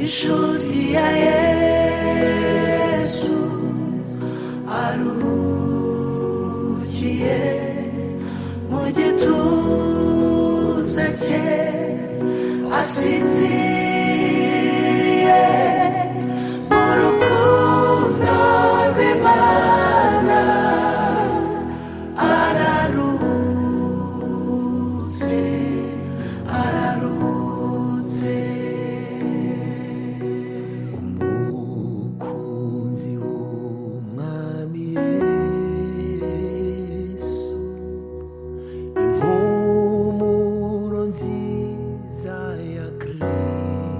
inshuti ya Yesu aruhukiye mu gituza cye asinziriye mu rukundo rw'Imana araruhutse araruhutse. umukunzi w'umwami Yesu impumuro nziza ya Kristo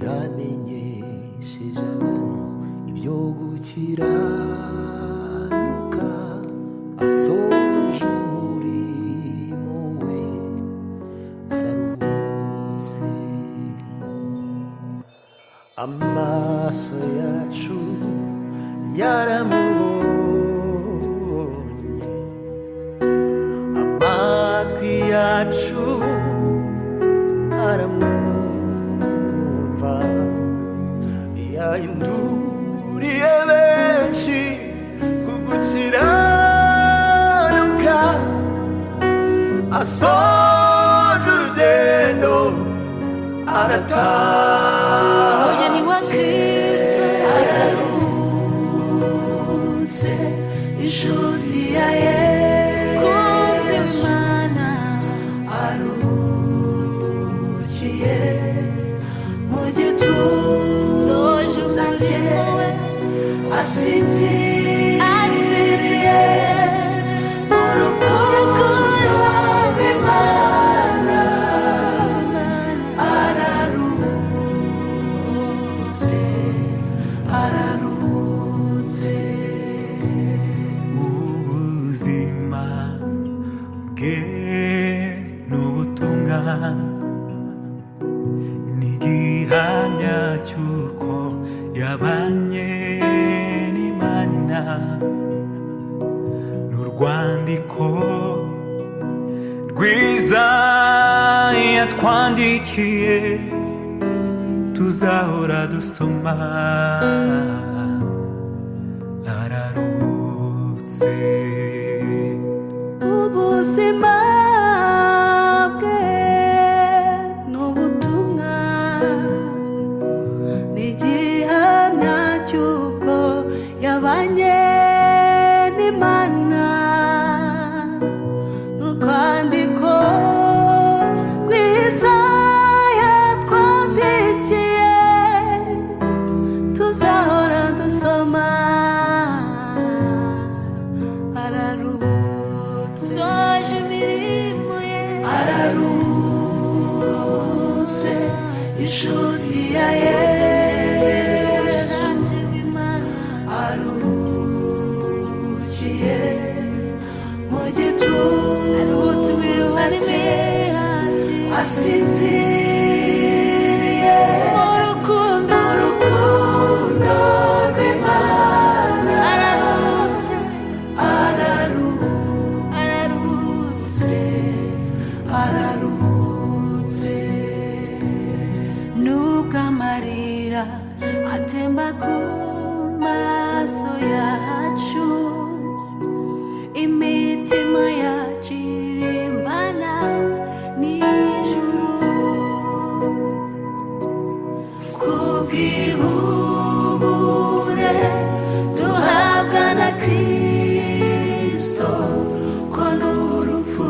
yamenyesheje abantu ibyo gukiranuka asoje umurimo we araruhutse. amaso yacu yaramubonye amatwi yacu aramwumva yahinduriye benshi ku gukiranuka asoje urugendo arataha. Umugeni wa Kristo araruhutse inshuti ya Yesu aruhukiye mu gituza cye asinziriye mu rukundo rw'Imana araruhutse araruhutse. ubuzima bwe n'ubutumwa n'igihamya cy'uko yabanye n'Imana n'urwandiko rwiza yatwandikiye tuzahora dusoma araruhutse. ubuzima bwe n'ubutumwa n'igihamya cy'uko yabanye n'Imana n'urwandiko rwiza yatwandikiye tuzahora dusoma araruhutse soje imirimo ye araruhutse inshuti ya Yesu aruhukiye mu gituza cye asinziriye mu rukundo rw'Imana araruhutse araruhutse araruhutse. nubwo amarira atemba ku maso yacu imitima yacu irimbana n'ijuru kubw'ihumure duhabwa na Kristo ko n'urupfu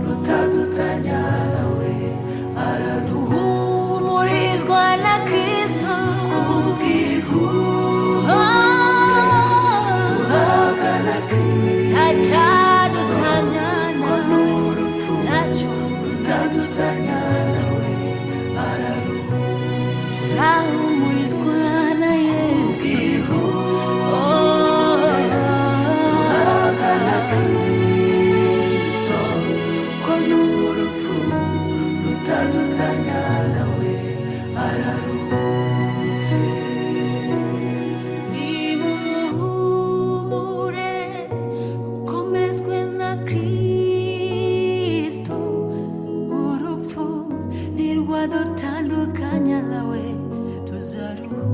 rutadutanya nawe araruhumurizwa na Kristo duhabwa na Kristo ntacyadutanya ko n'urupfu rutadutanya nawe araruhumurizwa zahumurizwa na Yesu duhabwa na Kristo ko n'urupfu rutadutanya nawe araruhutse. nimuhumure komezwe na Kristo urupfu nirwo wadutandukanya nawe tuzaruhuka.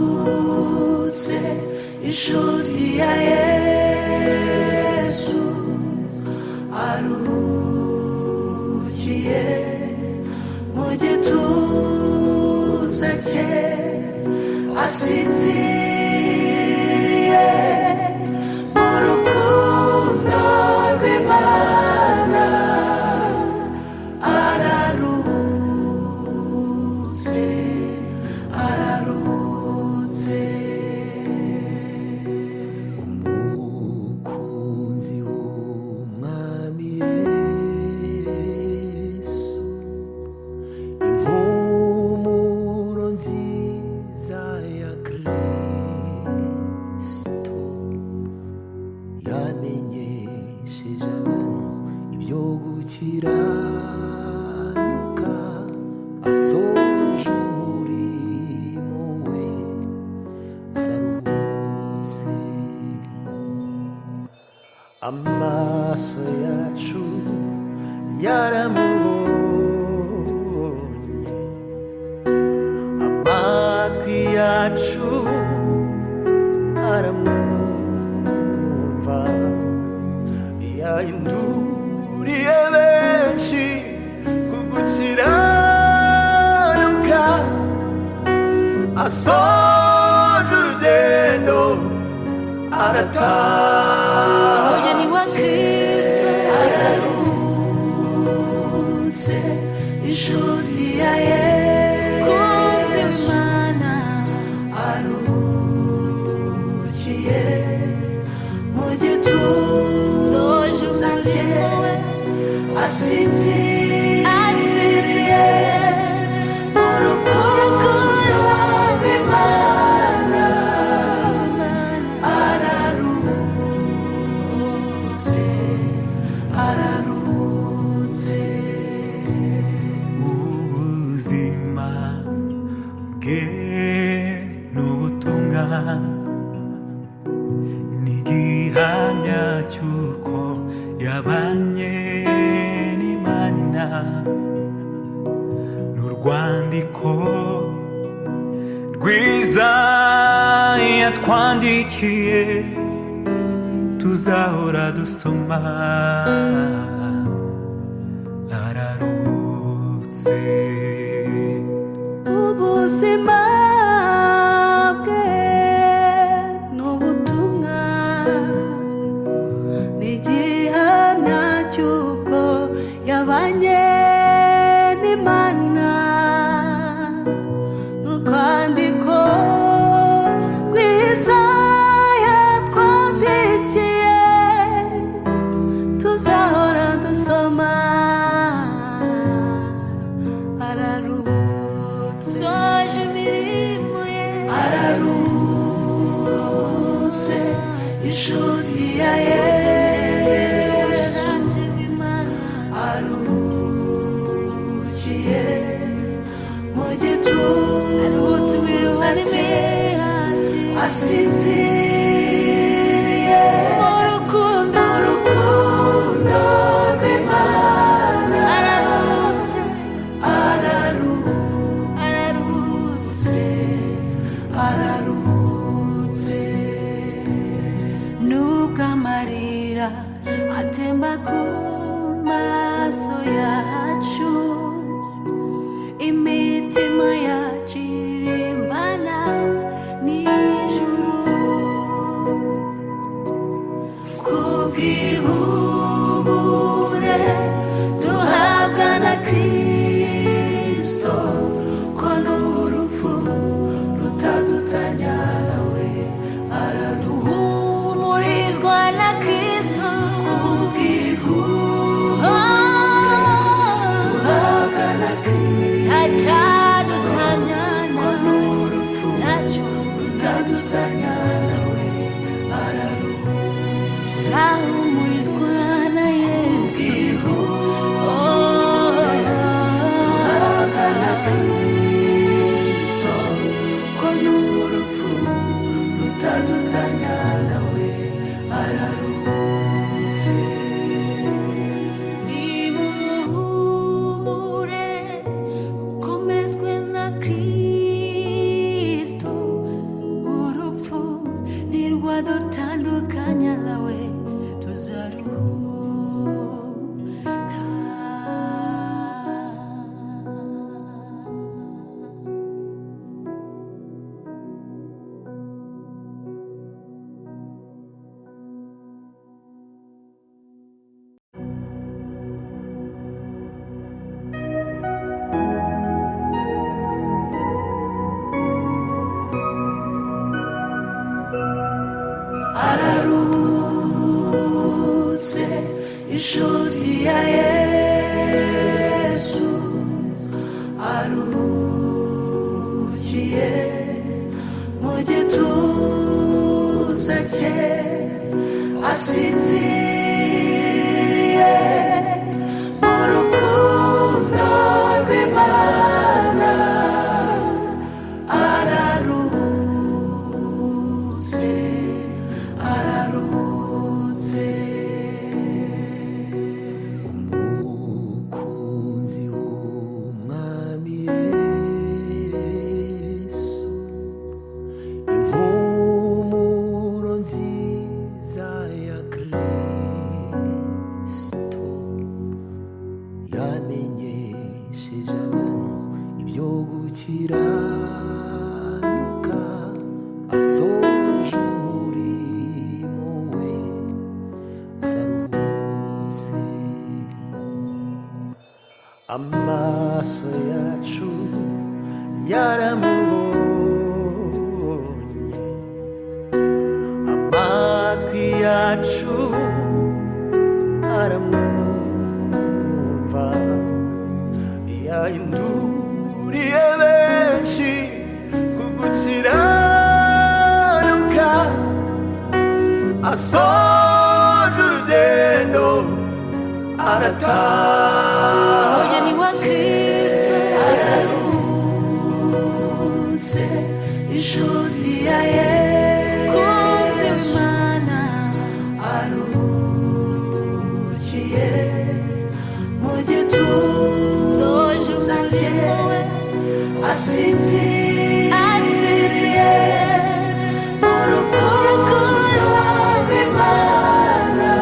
Ararutse inshuti ya Yesu, arukiye mu gituza cye, asinziriye mu rukundo rw'Imana. Ararutse, ararutse. umukunzi w'umwami Yesu, impumuro nziza ya Kristo yamenyesheje abantu ibyo gukiranuka, asoje umurimo we, araruhutse. Amaso yacu yaramubonye, amatwi yacu aramwumva, yahinduriye benshi ku gukiranuka, asoje urugendo arataha. Umugeni wa Kristo ararutse, inshuti ya Yesu, Imana arukiye mu gituza cye, asinziriye mu rukundo rw'Imana. Ararutse, ararutse. ubuzima bwe n'ubutumwa n'igihamya cy'uko yabanye n'Imana, n'urwandiko rwiza yatwandikiye tuzahora dusoma. Ararutse, Ubuzima bwe n'ubutumwa n'igihamya cy'uko yabanye n'Imana, n'urwandiko rwiza yatwandikiye tuzahora dusoma. Ararutse, soje imirimo ye, ararutse, inshuti ya Yesu, arukiye mu gituza cye, asinziriye mu rukundo rw'Imana. Ararutse, ararutse, ararutse. Nubwo amarira atemba ku maso yacu, imitima yacu irimbana n'ijuru. inshuti ya Yesu aruhukiye mu gituza cye asinziriye mu rukundo rw'Imana araruhutse araruhutse. umukunzi w'umwami Yesu impumuro nziza ya Kristo yamenyesheje abantu ibyo gukiranuka asoje umurimo we araruhutse. amaso yacu yaramubonye amatwi yacu aramwumva yahinduriye benshi ku gukiranuka asoje urugendo arataha. Umugeni wa Kristo araruhutse inshuti ya Yesu aruhukiye mu gituza cye asinziriye mu rukundo rw'Imana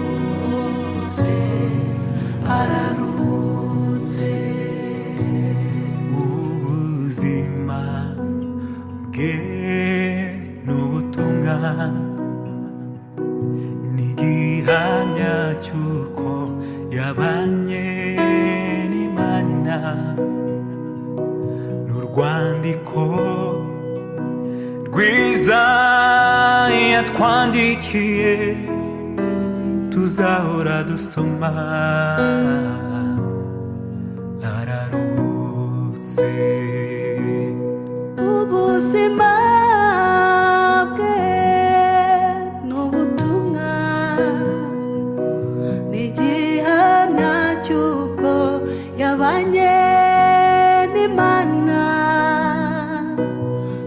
araruhutse araruhutse. ubuzima bwe n'ubutumwa n'igihamya cy'uko yabanye n'Imana n'urwandiko rwiza yatwandikiye tuzahora dusoma araruhutse. ubuzima bwe n'ubutumwa n'igihamya cy'uko yabanye n'Imana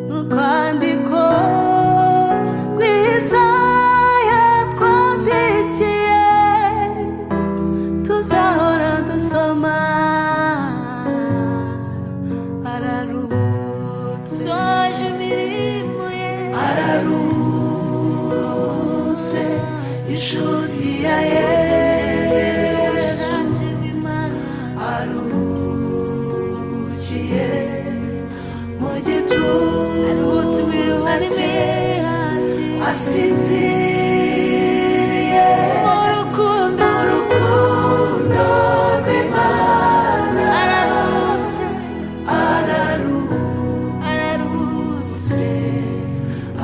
n'urwandiko rwiza yatwandikiye tuzahora dusoma araruhutse soje imirimo ye araruhutse inshuti ya Yesu aruhukiye mu gituza cye asinziriye mu rukundo rw'Imana araruhutse araruhutse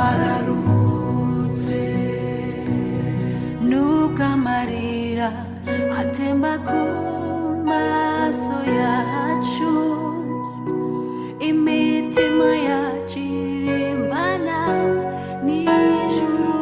araruhutse. nubwo amarira atemba ku maso yacu imitima yacu irimbana n'ijuru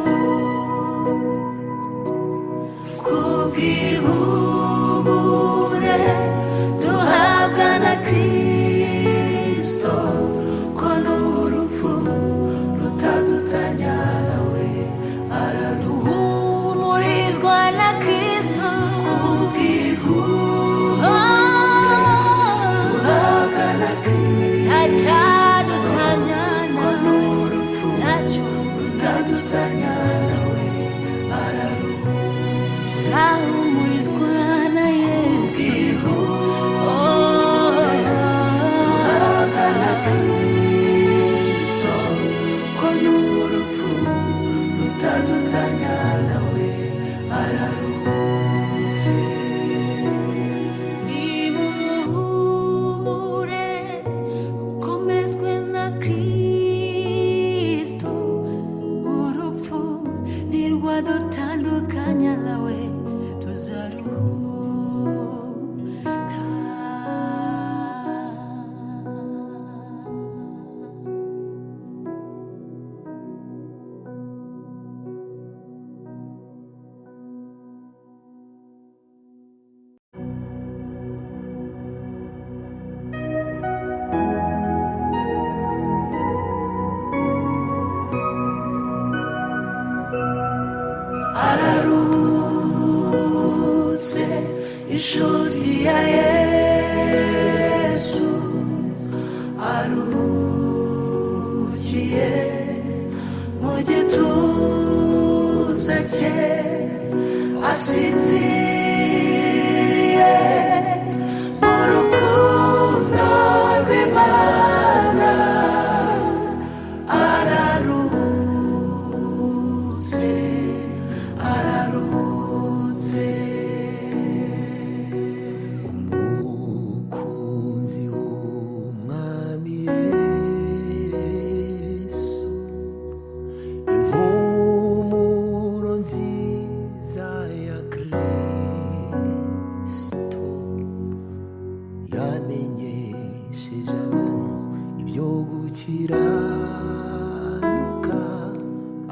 yamenyesheje abantu ibyo gukiranuka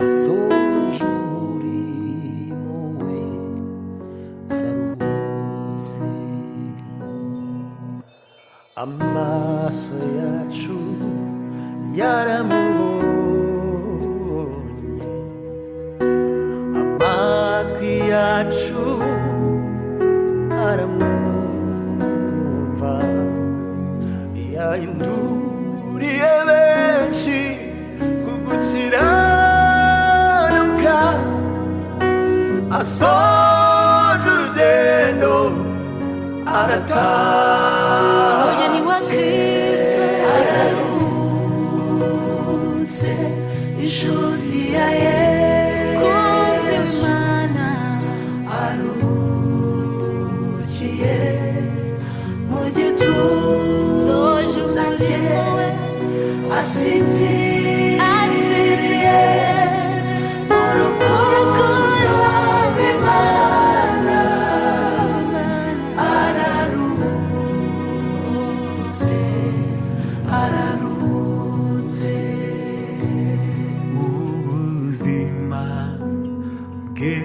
asoje umurimo we araruhutse amaso yacu yaramubonye amatwi yacu aramwumva yahinduriye benshi ku gukiranuka asoje urugendo arataha umugeni wa Kristo araruhutse inshuti ya kunze Yesu Imana aruhukiye mu gituza soje cye umurimo we asinziriye mu rukundo rw'Imana araruhutse araruhutse ubuzima bwe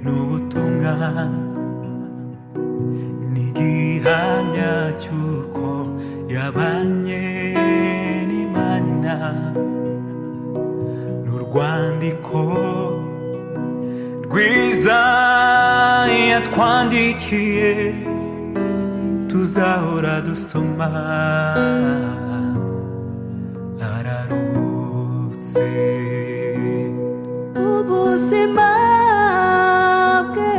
n'ubutumwa n'igihamya cy'uko yabanye n'Imana n'urwandiko rwiza yatwandikiye tuzahora dusoma araruhutse ubuzima bwe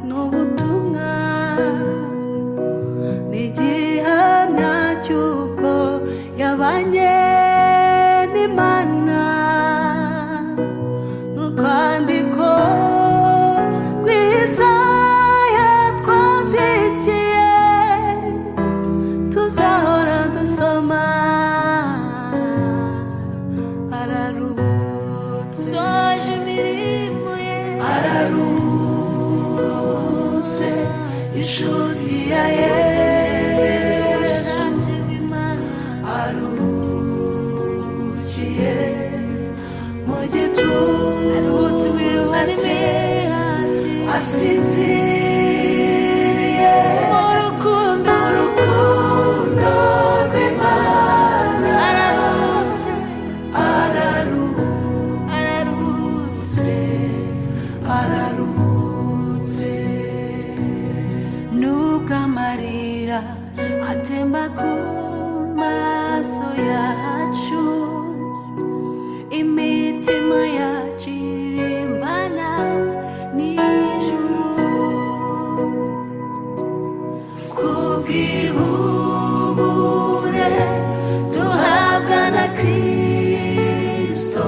n'ubutumwa n'igihamya cy'uko yabanye n'Imana n'urwandiko rwiza yatwandikiye tuzahora dusoma araruhutse soje imirimo ye araruhutse inshuti ya Yesu aruhukiye mu gituza cye asinziriye mu rukundo rw'Imana araruhutse araruhutse araruhutse nubwo amarira atemba ku maso yacu imitima yacu irimbana n'ijuru kubw'ihumure duhabwa na Kristo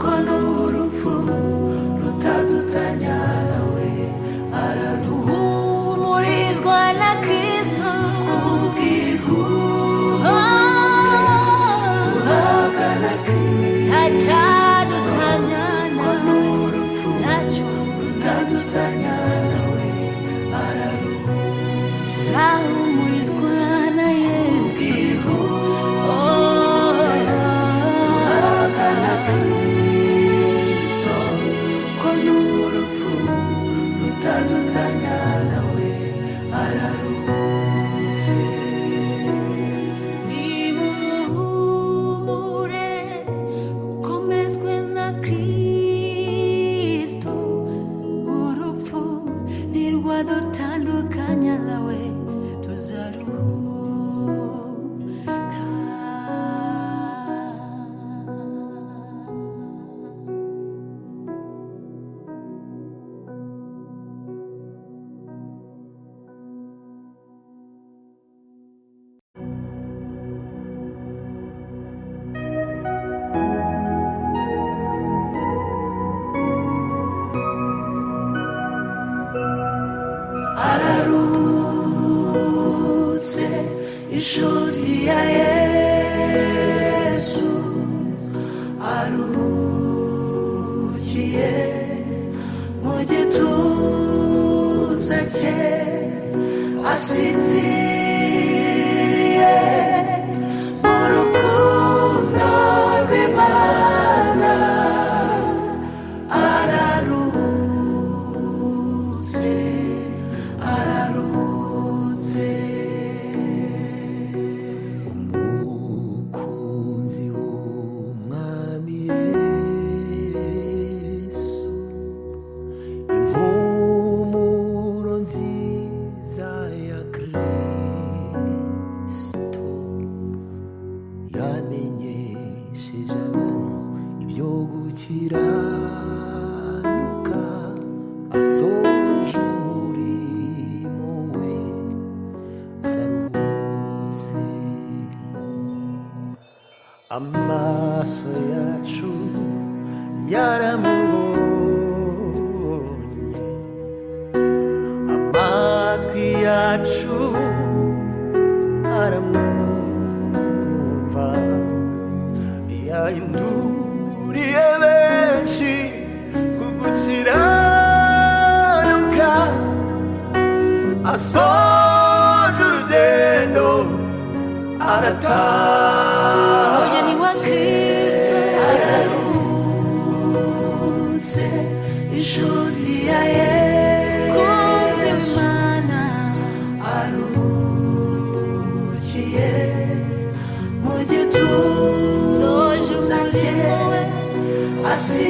ko n'urupfu rutadutanya nawe humurizwa na Kristo duhabwa na Kristo ntacyadutanya ko n'urupfu nacyo rutadutanya nawe araruhutse zahumurizwa na Yesu duhabwa na Kristo ko n'urupfu rutadutanya nawe araruhutse nimuhumure komezwe na Kristo urupfu ntirwadutandukanya nawe tuzaruhuka araruhutse inshuti ya Yesu aruhukiye mu gituza cye asinziriye mu rukundo rw'Imana, araruhutse, araruhutse. umukunzi w'umwami Yesu, impumuro nziza ya Kristo yamenyesheje abantu ibyo gukiranuka, asoje umurimo we araruhutse. Amaso yacu yaramubonye, amatwi yacu aramwumva, yahinduriye benshi ku gukiranuka, asoje urugendo Mugeni wa Kristo araruhutse, inshuti ya Yesu kunze Imana aruhukiye mu gituza soje umurimo we cye,